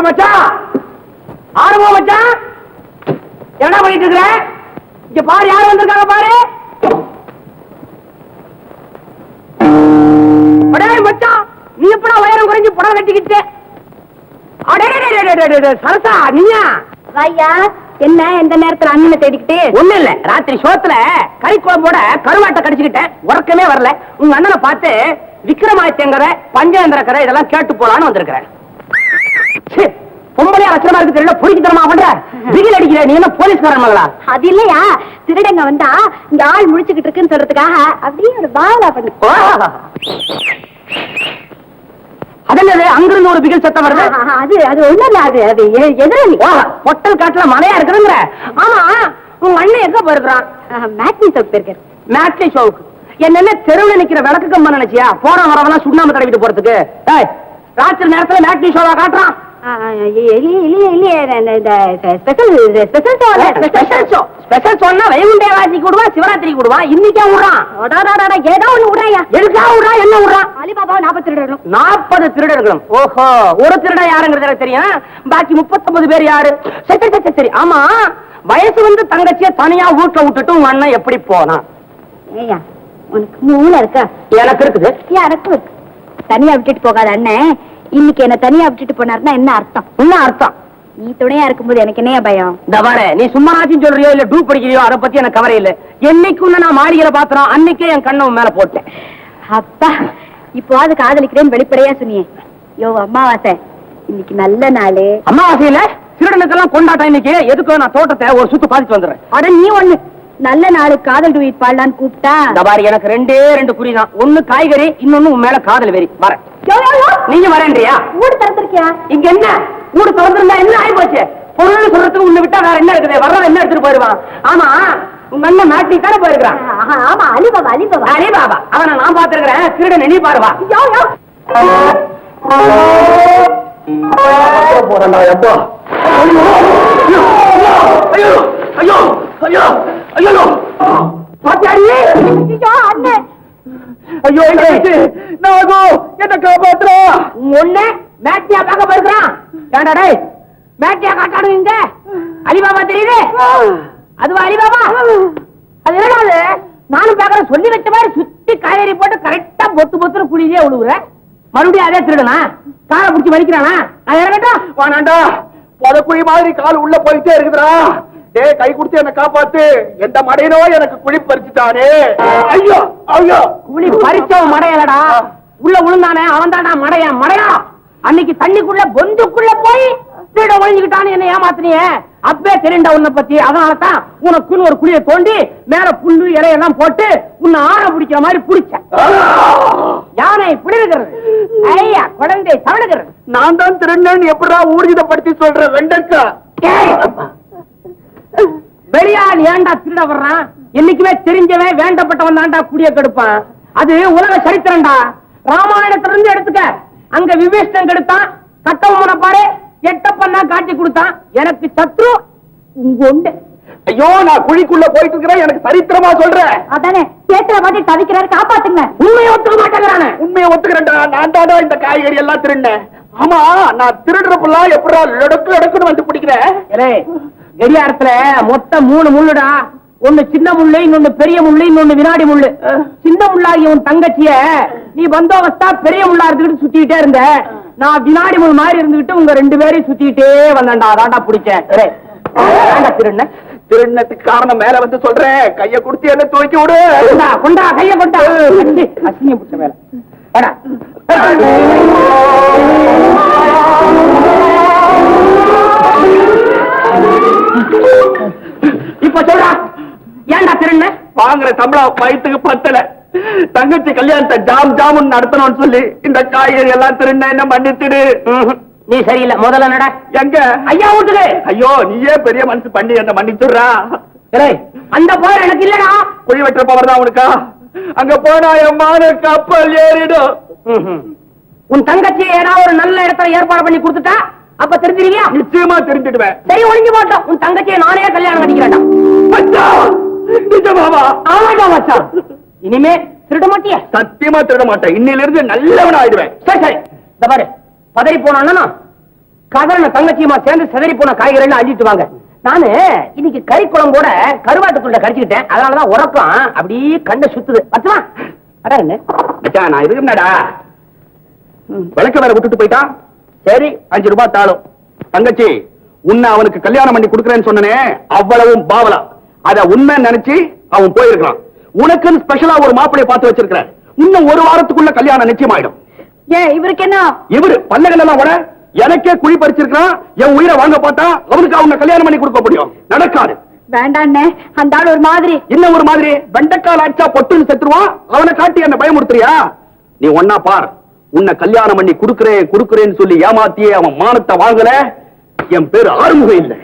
மச்சான் ஆரம்பம் மச்சான் என்ன பண்ணிட்டு இருக்கிற? இங்க பாரு யாரு வந்திருக்காங்க பாரு. அடே மச்சான் நீ எப்படா வயரம் குறைஞ்சு புடவை கட்டிக்கிட்டு? அடே சரசா நீயா? ஐயா என்ன எந்த நேரத்துல அண்ணனை தேடிக்கிட்டு? ஒண்ணு இல்ல, ராத்திரி சோத்துல கறி குழம்போட கருவாட்டை கடிச்சுக்கிட்டேன், உறக்கமே வரல. உங்க அண்ணனை பார்த்து விக்ரமாதித்யங்கரை பஞ்சேந்திர கரை இதெல்லாம் கேட்டு போலான்னு வந்திருக்கிறேன். பொம்பளையா லட்சணமா இருக்கு தெரியல, பொறிக்கித்தனமா பண்ற பிகில் அடிக்கிற. நீ என்ன போலீஸ்காரன் மகளா? அது இல்லையா, திருடங்க வந்தா இங்க ஆள் முழிச்சுக்கிட்டு இருக்குன்னு சொல்றதுக்காக அப்படியே ஒரு பாவலா பண்ணு. அதென்னது அங்கிருந்து ஒரு பிகில் சத்தம் வருது? அது அது ஒண்ணு இல்ல, அது அது எதிரணி பொட்டல் காட்டுல மழையா இருக்குதுங்கிற. ஆமா உங்க அண்ணன் எங்க போயிருக்கிறான்? மேட்னி ஷோக்கு போயிருக்காரு. மேட்னி ஷோவுக்கு? என்ன தெருவில் நிக்கிற விளக்கு கம்பா நினைச்சியா? போற வரவெல்லாம் சுண்ணாம தடவிட்டு போறதுக்கு? ராத்திரி நேரத்துல மேட்னி ஷோவா காட்டுறான்? சிவராத்திரி கூடுவான், இன்னைக்கே விடுறான். ஏதோ ஒண்ணு விடாயா? எதுக்கா விடுறா? என்ன விடுறான்? அலிபாபா 40 திருடர்களும். 40 திருடர்களும்? ஓஹோ, ஒரு திருட யாருங்கிறது எனக்கு தெரியும், பாக்கி 39 பேர் யாரு? சரி ஆமா, வயசு வந்து தங்கச்சிய தனியா வீட்டுல விட்டுட்டு உங்க அண்ணன் எப்படி போனா? உனக்கு மூளை இருக்கா? எனக்கு இருக்குது. எனக்கு இருக்கு. தனியா விட்டுட்டு போகாத அண்ணன் இன்னைக்கு என்ன தனியா விட்டுட்டு போனாருன்னா என்ன அர்த்தம்? என்ன அர்த்தம்? நீ துணையா இருக்கும்போது எனக்கு என்ன பயம்? தவாரே, நீ சும்மா நாச்சும் சொல்றியோ இல்ல டூப் படிக்கிறியோ அதை பத்தி எனக்கு கவலை இல்ல. என்னைக்கு நான் மாளிகையில பாத்துறோம், அன்னைக்கே என் கண்ணு மேல போட்டேன். அப்பா இப்போது காதலிக்கிறேன்னு வெளிப்படையா சொன்னியே. யோ அம்மாவாசை, இன்னைக்கு நல்ல நாளு. அம்மாவாசையில திருடனுக்கெல்லாம் கொண்டாட்டம் இன்னைக்கு. எதுக்கு நான் தோட்டத்தை ஒரு சுத்து பாதிச்சு வந்துடுறேன். அட நீ ஒண்ணு நல்ல நாளு காதல் டூயிட் பாடலான்னு கூப்பிட்டா தபாரி எனக்கு 2 குறிதான். ஒண்ணு காய்கறி, இன்னொன்னு உன் மேல காதல் வெறி. வரேன். நீங்க வரேன்றியா? ஊடு திறந்திருக்கியா? இங்க என்ன ஊடு திறந்திருந்தா என்ன ஆகி போச்சு? பொருள் சொல்றதுக்கு உன்னை விட்டா வேற என்ன இருக்குது? வர்றவன் என்ன எடுத்துட்டு போயிருவான்? ஆமா உங்க அண்ணன் மேட்டி தானே போயிருக்கான். ஆமா அலிபாபா அலிபாபா அலிபாபா அவனை நான் பாத்துருக்கிறேன். திருடன் நீ பாருவா. போறா எப்போ? ஐயோ ஐயோ ஐயோ ஐயோ பாத்தியாடி? அண்ணே ஐயோ நாகோ என்ன காப்பாத்துறா? ஒண்ணு மேட்டியா பார்க்க போயிருக்கான். ஏண்டா டேய், மேட்டியா காட்டாடுங்க. அலிபாபா தெரியுது? அதுவா அலிபாபா? அது என்னடாது? நானும் பாக்குறேன், சொல்லி வச்ச மாதிரி சுத்தி காய்கறி போட்டு கரெக்டா பொத்து பொத்துன்னு குளியே விழுவுற. மறுபடியும் அதே திருடனா? காரை பிடிச்சி மதிக்கிறானா? அது இறங்கட்டா வானாண்டா. புதக்குழி மாதிரி கால் உள்ள போயிட்டே இருக்குதுடா. டே கை கொடுத்து என்ன காப்பாத்து. எந்த மடையனோ எனக்கு குழி பறிச்சுட்டானே. ஐயோ ஐயோ, குழி பறிச்சவன் மடையலடா, உள்ள விழுந்தானே அவன் தான்டா மடையா. மடையா அன்னைக்கு தண்ணிக்குள்ள பொந்துக்குள்ள போய் திருட ஒழிஞ்சுக்கிட்டான்னு என்ன ஏமாத்தினியே. அப்பே தெரியுண்டா உன்னை பத்தி. அதனாலதான் உனக்குன்னு ஒரு குழியை தோண்டி மேல புல்லு இலையெல்லாம் போட்டு உன்னை ஆற பிடிக்கிற மாதிரி பிடிச்ச. யானை பிடிக்கிறது, ஐயா குழந்தை தவணுகிறது. நான் தான் திருடன்னு எப்படா ஊர்ஜிதப்படுத்தி சொல்ற? வெண்டக்கா வெளியால் ஏண்டா திருட வர்றான்? என்னைக்குமே தெரிஞ்சவன் வேண்டப்பட்டவன் தான்டா குடிய கெடுப்பான். அது உலக சரித்திரம்டா. ராமாயணத்துல இருந்து எடுத்துக்க. அங்க விபீஷ்டன் கெடுத்தான், கட்டவன பாரு எட்டப்பன்னா காட்டி கொடுத்தான். எனக்கு சத்ரு உங்க உண்டு. ஐயோ நான் குழிக்குள்ள போயிட்டு இருக்கிறேன், எனக்கு சரித்திரமா சொல்றேன். அதானே பேசுற மாதிரி தவிக்கிறாரு, காப்பாத்துங்க. உண்மையை ஒத்துக்க மாட்டேங்கிறானே. உண்மையை ஒத்துக்கிறேன்டா. நான் தாடா இந்த காய்கறி எல்லாம் திருடினேன். ஆமா நான் திருடுறப்பெல்லாம் எப்படா லொடக்கு லொடக்குன்னு வந்து பிடிக்கிறேன். கடியாரத்துல மொத்தம் 3 முள்ளுடா. ஒண்ணு சின்ன முள்ளு, இன்னொன்னு பெரிய முள்ளு, இன்னொன்னு வினாடி முள்ளு. சின்ன முள்ளாகிய உன் தங்கச்சிய நீ பந்தோபஸ்தா பெரிய முள்ளா இருந்துகிட்டு சுத்திக்கிட்டே இருந்த. நான் வினாடி முள் மாதிரி இருந்துகிட்டு உங்க 2 பேரையும் சுத்திக்கிட்டே வந்தேன்டா. அதான்டா பிடிச்சேன். திருநத்துக்கு காரணம் மேல வந்து சொல்றேன். கைய குடுத்து என்ன துவைக்க விடு. கொண்டா கைய கொண்டா. அசிங்க பிடிச்ச மேல இப்ப சொல்றா, ஏன்டா திருண்ண? வாங்குற சம்பளம் வயிற்றுக்கு பத்தல. தங்கச்சி கல்யாணத்தை ஜாம் ஜாமுன் நடத்தணும்னு சொல்லி இந்த காய்கறி எல்லாம் திருண்ண என்ன மன்னித்துடு. நீ சரியில்லை, முதல்ல நட. எங்க ஐயா வீட்டுக்கு? ஐயோ நீயே பெரிய மனசு பண்ணி என்ன மன்னிச்சுடுறா. அந்த போர் எனக்கு இல்லடா. குழி வெட்டுற பவர் தான் உனக்கா? அங்க போனா என் மான கப்பல் ஏறிடும். உன் தங்கச்சி ஏதாவது ஒரு நல்ல இடத்துல ஏற்பாடு பண்ணி கொடுத்துட்டா அப்ப தெரிஞ்சிருவியா? நிச்சயமா தெரிஞ்சிடுவேன். சரி ஒளிஞ்சு போட்டோம். உன் தங்கச்சியை நானே கல்யாணம் பண்ணிக்கிறேன். நிஜமாவா? ஆமாடா மச்சான். இனிமே திருட மாட்டிய? சத்தியமா திருட மாட்டேன். இன்னில இருந்து நல்லவன் ஆயிடுவேன். சரி சரி, இந்த பாரு, பதறி போனான்னா கதறன தங்கச்சியுமா சேர்ந்து செதறி போன காய்கறி அள்ளிட்டு வாங்க. நானு இன்னைக்கு கறி குழம்போட கருவாட்டுக்குள்ள கடிச்சுக்கிட்டேன். அதனாலதான் உறக்கம் அப்படியே கண்ணை சுத்துது. பத்துமா அடா என்ன மச்சான், நான் இருக்குடா விளக்க வேற விட்டுட்டு போயிட்டான். சரி 5 ரூபாய் தாளும். தங்கச்சி, உன்னை அவனுக்கு கல்யாணம் பண்ணி கொடுக்கறேன்னு சொன்னனே, அவ்வளவும் பாவலா. அத உண்மை நினைச்சு அவன் போயிருக்கான். உனக்குன்னு ஸ்பெஷலா ஒரு மாப்பிளைய பார்த்து வச்சிருக்கிறேன். இன்னும் 1 வாரத்துக்குள்ள கல்யாணம் நிச்சயமாயிடும். ஏன் இவருக்கு என்ன? இவரு பல்லகள் எல்லாம் கூட எனக்கே குழி பறிச்சிருக்கான். என் உயிரை வாங்க பார்த்தா அவனுக்கு அவங்க கல்யாணம் பண்ணி கொடுக்க முடியும். நடக்காது. வேண்டாண்ணே, அந்த ஆள் ஒரு மாதிரி. இன்னும் ஒரு மாதிரி வெண்டைக்கால் அடிச்சா பொட்டுன்னு செத்துருவான். அவனை காட்டி என்ன பயமுறுத்துறியா? நீ ஒன்னா பார். உன்னை கல்யாணம் பண்ணி குடுக்கறேன்னு சொல்லி ஏமாத்தியே அவன் மானத்தை வாங்கல. என் பேரு ஆறுமுகம் இல்லை.